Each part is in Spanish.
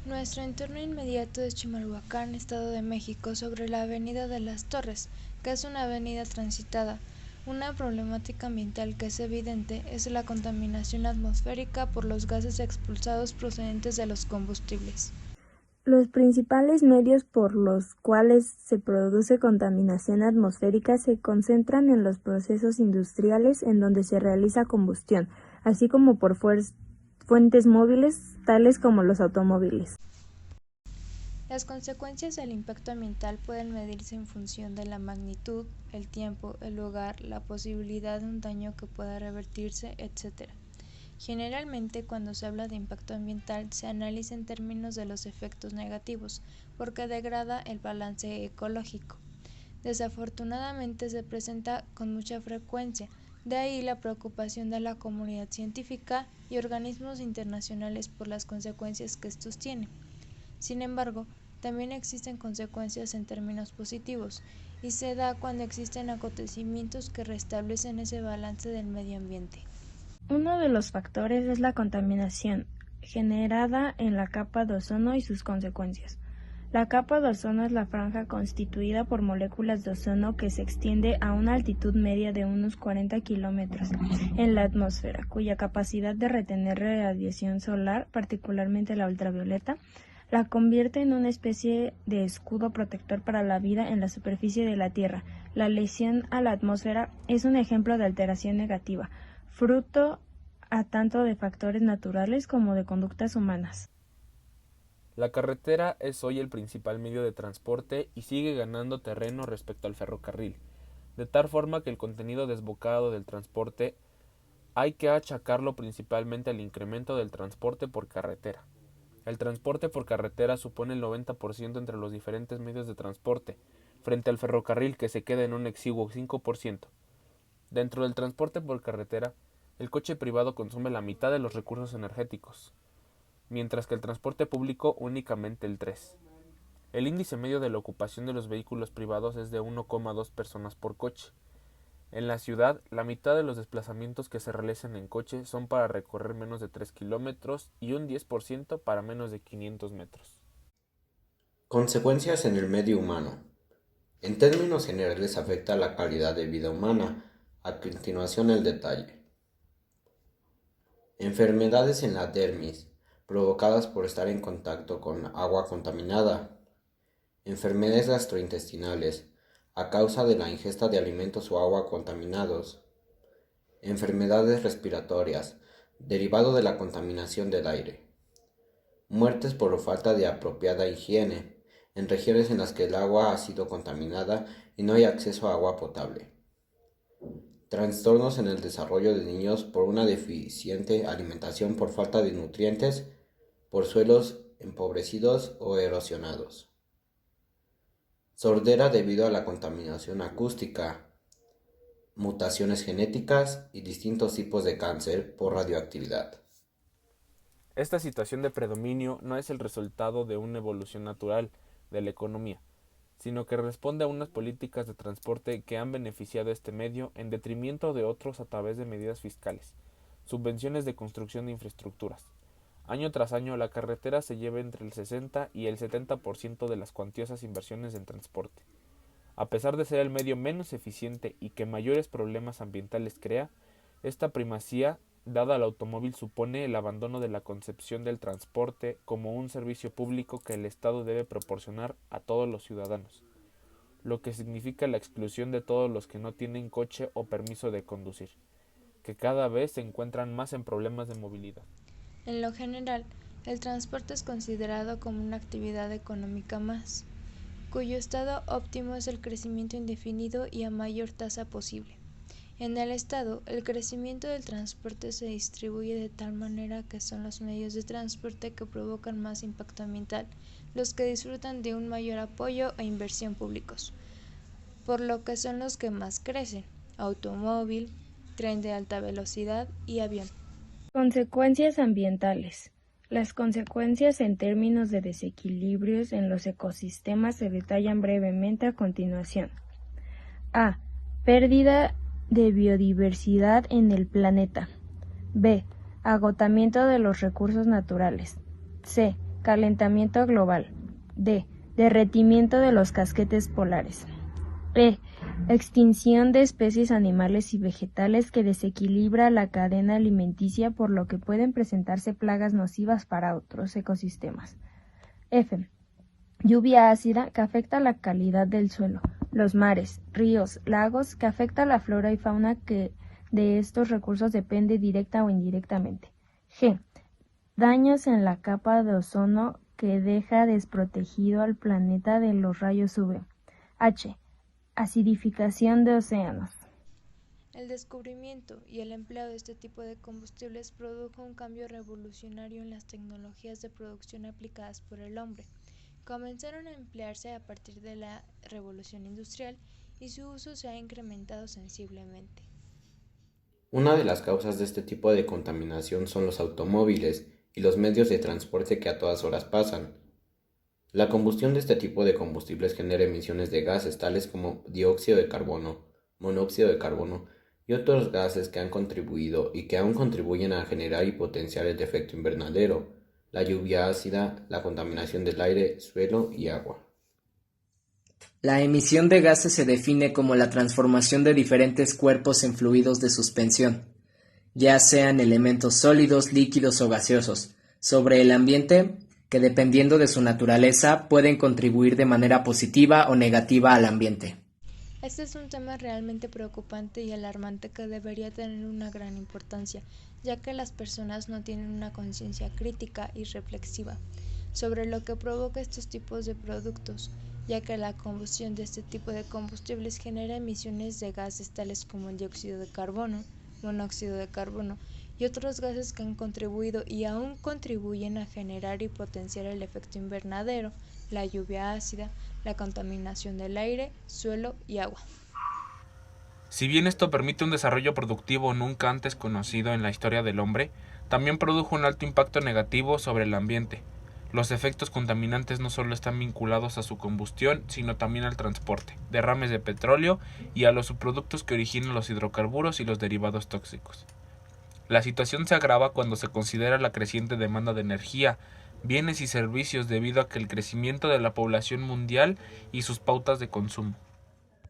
Nuestro entorno inmediato es Chimalhuacán, Estado de México, sobre la Avenida de las Torres, que es una avenida transitada. Una problemática ambiental que es evidente es la contaminación atmosférica por los gases expulsados procedentes de los combustibles. Los principales medios por los cuales se produce contaminación atmosférica se concentran en los procesos industriales en donde se realiza combustión, así como por fuentes móviles, tales como los automóviles. Las consecuencias del impacto ambiental pueden medirse en función de la magnitud, el tiempo, el lugar, la posibilidad de un daño que pueda revertirse, etc. Generalmente, cuando se habla de impacto ambiental, se analiza en términos de los efectos negativos, porque degrada el balance ecológico. Desafortunadamente se presenta con mucha frecuencia, de ahí la preocupación de la comunidad científica y organismos internacionales por las consecuencias que estos tienen. Sin embargo, también existen consecuencias en términos positivos, y se da cuando existen acontecimientos que restablecen ese balance del medio ambiente. Uno de los factores es la contaminación generada en la capa de ozono y sus consecuencias. La capa de ozono es la franja constituida por moléculas de ozono que se extiende a una altitud media de unos 40 kilómetros en la atmósfera, cuya capacidad de retener radiación solar, particularmente la ultravioleta, la convierte en una especie de escudo protector para la vida en la superficie de la Tierra. La lesión a la atmósfera es un ejemplo de alteración negativa, fruto a tanto de factores naturales como de conductas humanas. La carretera es hoy el principal medio de transporte y sigue ganando terreno respecto al ferrocarril, de tal forma que el contenido desbocado del transporte hay que achacarlo principalmente al incremento del transporte por carretera. El transporte por carretera supone el 90% entre los diferentes medios de transporte, frente al ferrocarril que se queda en un exiguo 5%. Dentro del transporte por carretera, el coche privado consume la mitad de los recursos energéticos, mientras que el transporte público únicamente el 3%. El índice medio de la ocupación de los vehículos privados es de 1,2 personas por coche. En la ciudad, la mitad de los desplazamientos que se realizan en coche son para recorrer menos de 3 kilómetros y un 10% para menos de 500 metros. Consecuencias en el medio humano. En términos generales afecta la calidad de vida humana. A continuación el detalle. Enfermedades en la dermis, provocadas por estar en contacto con agua contaminada. Enfermedades gastrointestinales, a causa de la ingesta de alimentos o agua contaminados. Enfermedades respiratorias, derivado de la contaminación del aire. Muertes por falta de apropiada higiene, en regiones en las que el agua ha sido contaminada y no hay acceso a agua potable. Trastornos en el desarrollo de niños por una deficiente alimentación por falta de nutrientes, por suelos empobrecidos o erosionados. Sordera debido a la contaminación acústica, mutaciones genéticas y distintos tipos de cáncer por radioactividad. Esta situación de predominio no es el resultado de una evolución natural de la economía, sino que responde a unas políticas de transporte que han beneficiado este medio en detrimento de otros a través de medidas fiscales, subvenciones de construcción de infraestructuras. Año tras año, la carretera se lleva entre el 60 y el 70% de las cuantiosas inversiones en transporte. A pesar de ser el medio menos eficiente y que mayores problemas ambientales crea, esta primacía dada al automóvil supone el abandono de la concepción del transporte como un servicio público que el Estado debe proporcionar a todos los ciudadanos, lo que significa la exclusión de todos los que no tienen coche o permiso de conducir, que cada vez se encuentran más en problemas de movilidad. En lo general, el transporte es considerado como una actividad económica más, cuyo estado óptimo es el crecimiento indefinido y a mayor tasa posible. En el Estado, el crecimiento del transporte se distribuye de tal manera que son los medios de transporte que provocan más impacto ambiental los que disfrutan de un mayor apoyo e inversión públicos, por lo que son los que más crecen: automóvil, tren de alta velocidad y avión. Consecuencias ambientales. Las consecuencias en términos de desequilibrios en los ecosistemas se detallan brevemente a continuación. A. Pérdida de biodiversidad en el planeta. B. Agotamiento de los recursos naturales. C. calentamiento global. D. Derretimiento de los casquetes polares. E. Extinción de especies animales y vegetales que desequilibra la cadena alimenticia, por lo que pueden presentarse plagas nocivas para otros ecosistemas. F. Lluvia ácida que afecta la calidad del suelo, los mares, ríos, lagos, que afecta la flora y fauna que de estos recursos depende directa o indirectamente. G. Daños en la capa de ozono que deja desprotegido al planeta de los rayos UV. H. Acidificación de océanos. El descubrimiento y el empleo de este tipo de combustibles produjo un cambio revolucionario en las tecnologías de producción aplicadas por el hombre. Comenzaron a emplearse a partir de la revolución industrial y su uso se ha incrementado sensiblemente. Una de las causas de este tipo de contaminación son los automóviles y los medios de transporte que a todas horas pasan. La combustión de este tipo de combustibles genera emisiones de gases tales como dióxido de carbono, monóxido de carbono y otros gases que han contribuido y que aún contribuyen a generar y potenciar el efecto invernadero, la lluvia ácida, la contaminación del aire, suelo y agua. La emisión de gases se define como la transformación de diferentes cuerpos en fluidos de suspensión, ya sean elementos sólidos, líquidos o gaseosos, sobre el ambiente, que dependiendo de su naturaleza pueden contribuir de manera positiva o negativa al ambiente. Este es un tema realmente preocupante y alarmante que debería tener una gran importancia, ya que las personas no tienen una conciencia crítica y reflexiva sobre lo que provoca estos tipos de productos, ya que la combustión de este tipo de combustibles genera emisiones de gases tales como el dióxido de carbono, monóxido de carbono y otros gases que han contribuido y aún contribuyen a generar y potenciar el efecto invernadero, la lluvia ácida, la contaminación del aire, suelo y agua. Si bien esto permite un desarrollo productivo nunca antes conocido en la historia del hombre, también produjo un alto impacto negativo sobre el ambiente. Los efectos contaminantes no solo están vinculados a su combustión, sino también al transporte, derrames de petróleo y a los subproductos que originan los hidrocarburos y los derivados tóxicos. La situación se agrava cuando se considera la creciente demanda de energía, bienes y servicios debido a que el crecimiento de la población mundial y sus pautas de consumo.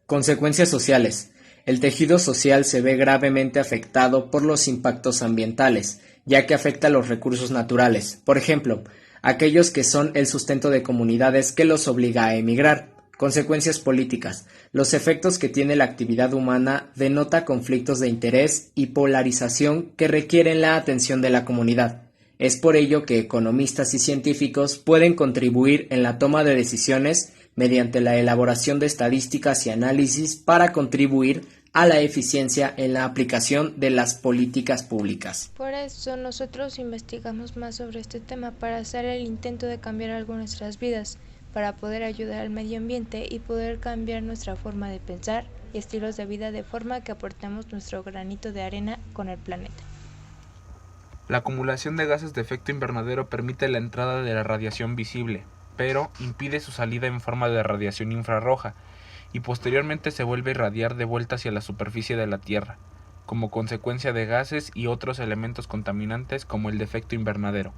Consecuencias sociales. El tejido social se ve gravemente afectado por los impactos ambientales, ya que afecta a los recursos naturales, por ejemplo, aquellos que son el sustento de comunidades que los obliga a emigrar. Consecuencias políticas. Los efectos que tiene la actividad humana denota conflictos de interés y polarización que requieren la atención de la comunidad. Es por ello que economistas y científicos pueden contribuir en la toma de decisiones mediante la elaboración de estadísticas y análisis para contribuir a la eficiencia en la aplicación de las políticas públicas. Por eso nosotros investigamos más sobre este tema para hacer el intento de cambiar algo en nuestras vidas, para poder ayudar al medio ambiente y poder cambiar nuestra forma de pensar y estilos de vida de forma que aportemos nuestro granito de arena con el planeta. La acumulación de gases de efecto invernadero permite la entrada de la radiación visible, pero impide su salida en forma de radiación infrarroja, y posteriormente se vuelve a irradiar de vuelta hacia la superficie de la Tierra, como consecuencia de gases y otros elementos contaminantes como el de efecto invernadero.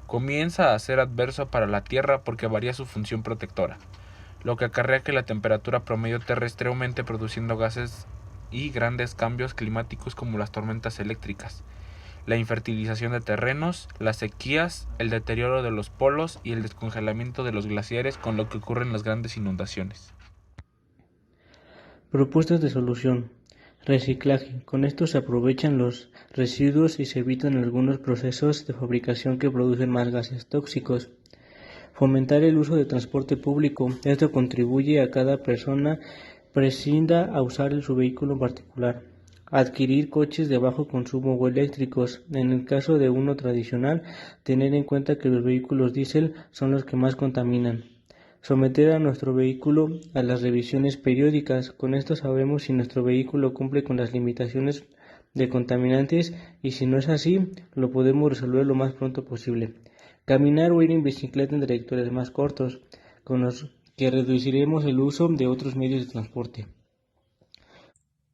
Comienza a ser adverso para la Tierra porque varía su función protectora, lo que acarrea que la temperatura promedio terrestre aumente produciendo gases y grandes cambios climáticos como las tormentas eléctricas, la infertilización de terrenos, las sequías, el deterioro de los polos y el descongelamiento de los glaciares, con lo que ocurren las grandes inundaciones. Propuestas de solución. Reciclaje. Con esto se aprovechan los residuos y se evitan algunos procesos de fabricación que producen más gases tóxicos. Fomentar el uso de transporte público. Esto contribuye a que cada persona prescinda a usar su vehículo particular. Adquirir coches de bajo consumo o eléctricos. En el caso de uno tradicional, tener en cuenta que los vehículos diésel son los que más contaminan. Someter a nuestro vehículo a las revisiones periódicas. Con esto sabemos si nuestro vehículo cumple con las limitaciones de contaminantes y si no es así, lo podemos resolver lo más pronto posible. Caminar o ir en bicicleta en trayectorias más cortos, con los que reduciremos el uso de otros medios de transporte.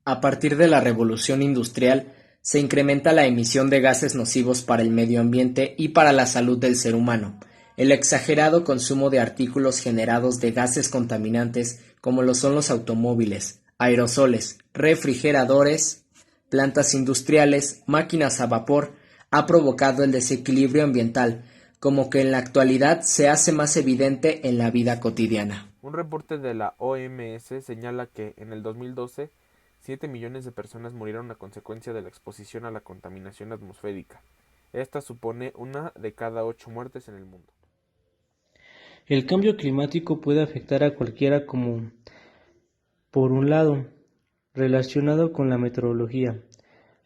A partir de la revolución industrial, se incrementa la emisión de gases nocivos para el medio ambiente y para la salud del ser humano. el exagerado consumo de artículos generados de gases contaminantes como lo son los automóviles, aerosoles, refrigeradores, plantas industriales, máquinas a vapor, ha provocado el desequilibrio ambiental, como que en la actualidad se hace más evidente en la vida cotidiana. Un reporte de la OMS señala que en el 2012 7 millones de personas murieron a consecuencia de la exposición a la contaminación atmosférica. Esta supone 1 de cada 8 muertes en el mundo. El cambio climático puede afectar a cualquiera como, por un lado, relacionado con la meteorología.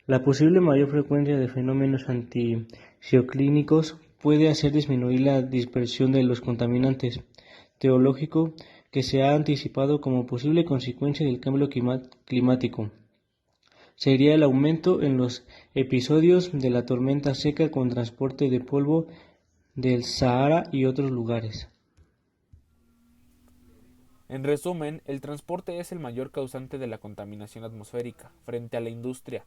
La posible mayor frecuencia de fenómenos anticiclónicos puede hacer disminuir la dispersión de los contaminantes. Teológico, que se ha anticipado como posible consecuencia del cambio climático, sería el aumento en los episodios de la tormenta seca con transporte de polvo del Sahara y otros lugares. En resumen, el transporte es el mayor causante de la contaminación atmosférica frente a la industria,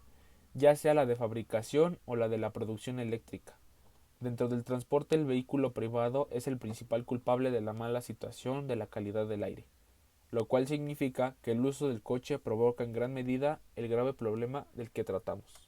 ya sea la de fabricación o la de la producción eléctrica. Dentro del transporte, el vehículo privado es el principal culpable de la mala situación de la calidad del aire, lo cual significa que el uso del coche provoca en gran medida el grave problema del que tratamos.